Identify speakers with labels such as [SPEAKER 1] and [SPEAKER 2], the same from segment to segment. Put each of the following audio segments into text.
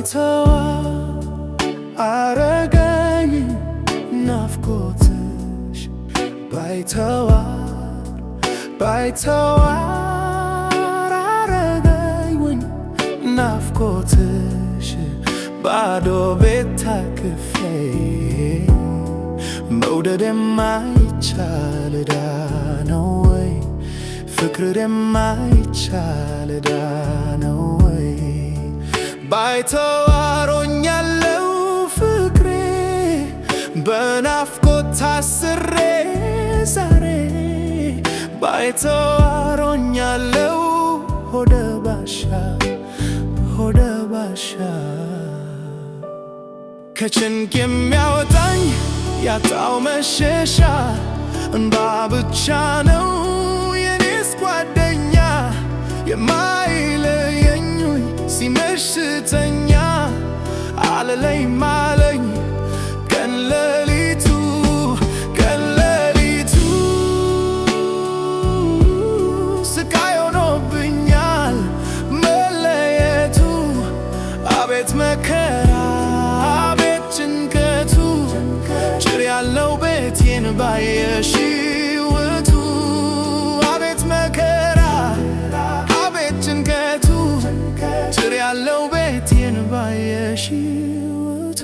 [SPEAKER 1] ባይተዋር አረገኝ ናፍቆትሽ ባይተዋር አረገኝ ናፍቆትሽ ባዶ ቤት ታቅፌ መውደድ የማይቻል ዕዳ ነው ወይ ፍቅር የማይቻል ዕዳ ነው ወይ ባይተዋር ሆኛለሁ ፍቅሬ በናፍቆት ታስሬ ዛሬ ባይተዋር ሆኛለሁ ሆደ ባሻ ከጭንቅ የሚያወጣኝ ያጣው መሸሻ እንባ ብቻ ነው የኔስ ጓደኛ የማይለየኝ ሲመሽ ስተኛ አለለኝ ማለኝ ቀን ሌሊቱ ስቃይ ሆኖብኛል መለየቱ አቤት መከራ አቤት ጭንቀቱ ጭር ያለው ቤቴን ባየሽውቱ አቤት መከራ አቤት ጭንቀቱ ጭር ያለው ቤቴን ባየሽውቱ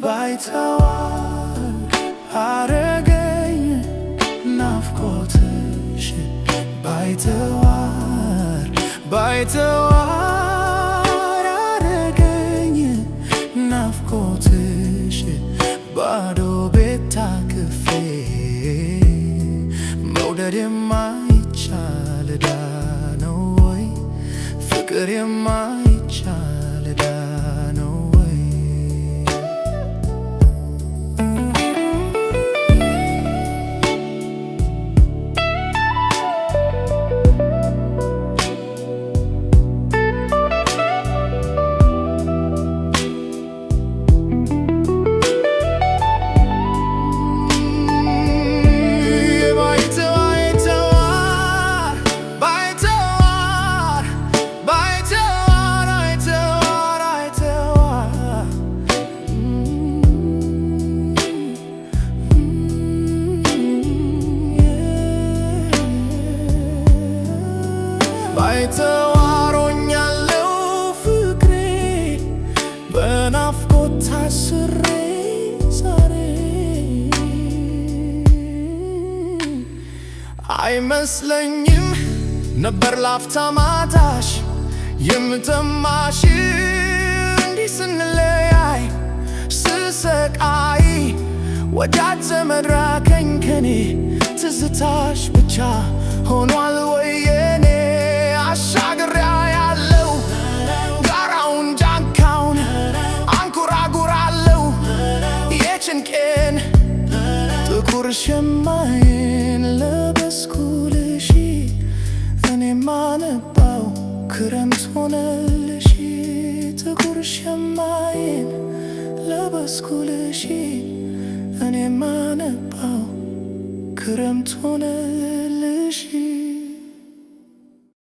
[SPEAKER 1] ባይተዋር አረገኝ ናፍቆትሽ ባይተዋር አረገኝ ናፍቆትሽ ባዶ ቤት ታቅፌ መውደድ የማይቻል ዕዳ ነው ወይ ፍቅር የማይቻል ዕዳ ነው ወይ ባይተዋር ሆኛለሁ ፍቅሬ በናፍቆት ታስሬ ዛሬ አይመስለኝም ነበር ላፍታ ማጣሽ የምተማሽ እንዲህ ስንለያይ ስሰቃይ ወዳጅ ዘመድ ራቀኝ ከኔ ትዝታሽ ብቻ ሆኗል ወይ የኔ አሻግሬያ ያለው ጋራውን ጫካውን አንኮራጉራለው የጭንቄን ጥቁር ሸማዬን ለበስኩልሽ እኔማ ነባው ክረምት ሆነልሽ ጥቁር ሸማዬን ለበስኩልሽ እኔማ ነባው ክረምት ሆነልሽ